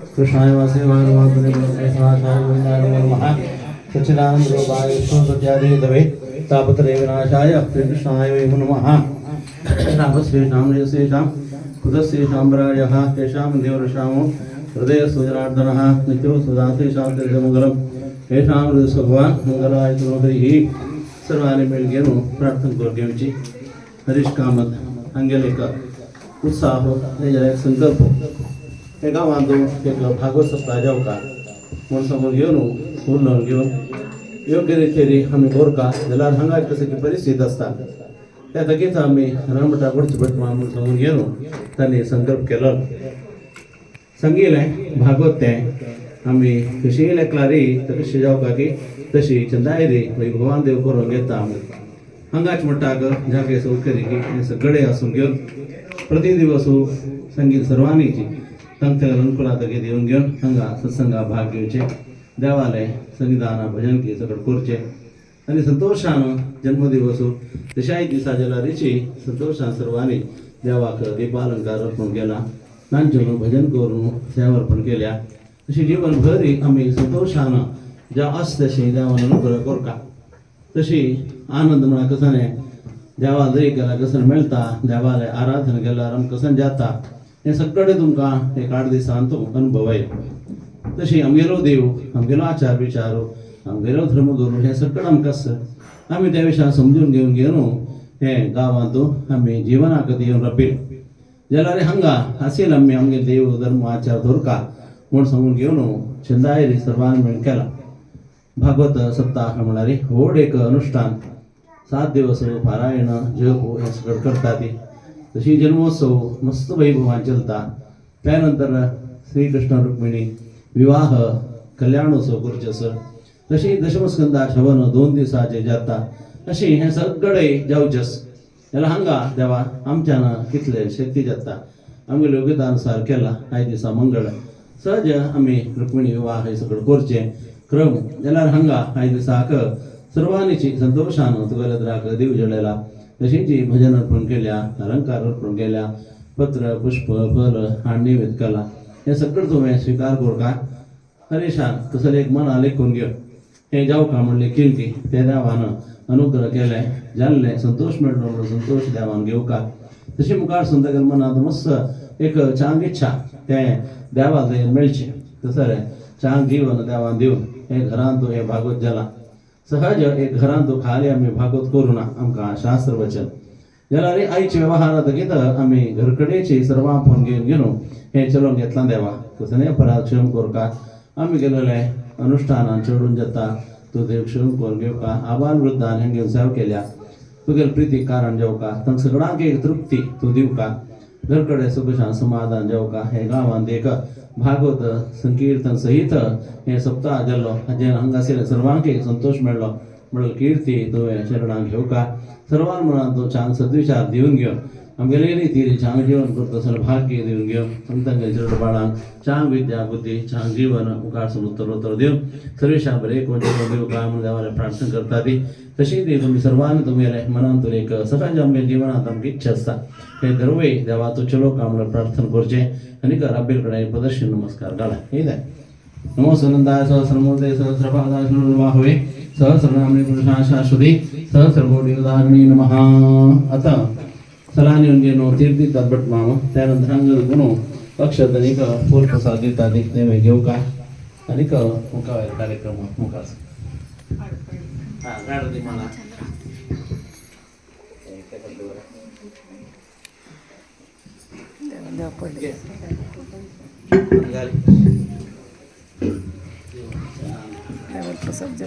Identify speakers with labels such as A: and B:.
A: कृष्णाय वासुदेवाय गोविंदाय नमः सच्चिदानंद रूपाय विष्णुसत्यादिहेतवे तापत्रय विनाशाय श्रीकृष्णाय वै नमः रामस्वेषां यस्येषां कुतस्येषां प्रायः तेषां देवरक्षामो हृदयसुजनार्दनः नित्यो सुदासेषां तीर्थमङ्गलं येषां हृदयसुभवान् मंगलाय तनोहरिः सर्वांनी मिळून प्रार्थना करू घ्यायची. हरीश कामत हांगेल एक उत्साह एक संकल्प हे गांवांत एक भागवत सप्ताह जावका म्हण समोर घेवन उलोवन घेवन योग्य रितीन आमी बोरका जाल्यार हांगा कशी परिस्थिती आसता त्या तकीच आमी रामभटा कडचे भट म्हणून समोर घेवन तांणी संकल्प केलो. सांगिलें भागवत तें आमी कशी लेखलारी कशी जावका की तशी चंदायरी भगवान देव करून घेता. हांगाच म्हणटाक जागे सौकर्य की सगळे आसून घेवन प्रति दिवस संगीत सर्वांनीची तांच्या अनुकूलात घेवन घेवन हांगा सत्संगा भाग घेवचे. देवालय संगीताना भजन की सगळं करचे आणि संतोषान जन्मदिवस तशाय दिसा जलारीची संतोषान सर्वांनी देवाक दीपालंकार अर्पण केला. नांचून भजन करून सेवा अर्पण केल्या. अशी जीवनभर आम्ही संतोषान ज्या आस तशी देवान अनुग्रह करता तशी आनंद म्हणा कसाने देवा जरी केला कसन मेळटा देवालय आराधना केल्यार आमकां कसन जाता हे सगळे तुमकां एक 8 दिसांत अनुभव आहे. तशी आमगेलो देव आमगेलो आचार विचार आमगेलो धर्मगुरू हे सगळं आमकां आमी त्या विशयान समजून घेवन हे गांवांत आमी जिवनाक येवन राबील जाल्यार हांगा आसेल आमी आमगे देव धर्म आचार धरका म्हूण सांगून घेवन चंदायरी सर्वांनी मेळून केला. भागवत सप्ताह म्हळ्यार व्हड एक अनुष्ठान 7 दिवस पारायण जप हे सगळं करता ती. तशी जन्मोत्सव मस्त वैभवान चलता. त्यानंतर श्रीकृष्ण रुक्मिणी विवाह कल्याणोत्सव करचेस तशी दशमस्कंदा शवन 2 दिसाचे जाता. अशी हे सगळे जावचेस जाल्यार हांगा देवा आमच्यान कितले शक्ती जाता आमगे योग्यतानुसार केला. आयज दिसा मंगळ सहज आमी रुक्मिणी विवाह हे सगळं करचे क्रम जाल्यार हांगा आयज दिसाक सर्वांनीची संतोषान तुगेलेद्राक दिव जळयला. तशींची भजन अर्पण केल्या अलंकार अर्पण केल्या पत्र पुष्प फल हाड नैवेद्य केला. हे सगळं तुवें स्वीकार करता. हरेशान कसले एक मन लेखून घेवन हे जावका म्हणले किलकी त्या देवान अनुग्रह केले जाल्ले संतोष मेळटलो म्हणून संतोष देवान घेवका. तशी मुखार सुंदर मनात मस्त एक चांग इच्छा ते देवा जयन मेळचे तसले चांग जीवन देवान दिवन हे घरांत हे भागवत जाला. सहज एक घरांत खाली आमी भागवत करू ना आमकां शास्त्र वचन जाल्यार आयचे व्यवहारात घेत आमी घरकडेची सर्वां फोन घेवन हे चलोवन घेतला. देवा कसले अपराध क्षम करता आमी गेलेले अनुष्ठानान चडून जाता तूं देव क्षम करून घेवका. आबाल वृद्धान हे घेवन सेवा केल्या तुगेले प्रिती कारण जावका तांकां सगळ्यांक एक तृप्ती तूं दिवका. घरकडे सुखशान समाधान जावका. हे गांवांत एक भागवत संकीर्तन सहित हे सप्ताह जाल्लो हाजेर हांगासर सर्वांक एक संतोष मेळ्ळो म्हणून कीर्ती तुवें शरणांक घेवका. सर्वान मनांत तो चांग सद्विचार दिवन घेवन आमगेले रितीन चांग जीवन करता भाग्य दिवन घेवन संतांच्या चड बाळांक चांग विद्या बुद्धी चांग जीवन मुखार उत्तर दिवन सर्वेशां बरें कोण दिवका म्हूण देवाले प्रार्थना करता ती. तशी ती तुमी सर्वांनी तुमगेले मनांत एक सहज आमगे जिवनांत आमची इच्छा आसता हे दरवेळी देवा तूं चलो का म्हणून प्रार्थना करचें. आनीक राबेल कडेन प्रदर्शन नमस्कार घाला. हे जाय नमो सुनंदाय सहस्रमूर्ते सहस्रपादाय नमः सहस्रनामने पुरुषाय शाश्वती सहस्रकोटी उदाहरणी नमः. आता सलानी उनके नो तीर्थी तद्बट मामा त्यानंतर अंगल गुनो अक्षतनिक फूल प्रसाद देता देखने में घेवका अनिक मुका कार्यक्रम मुका हां गाडी मला देवा पडले गाडी देवा प्रसाद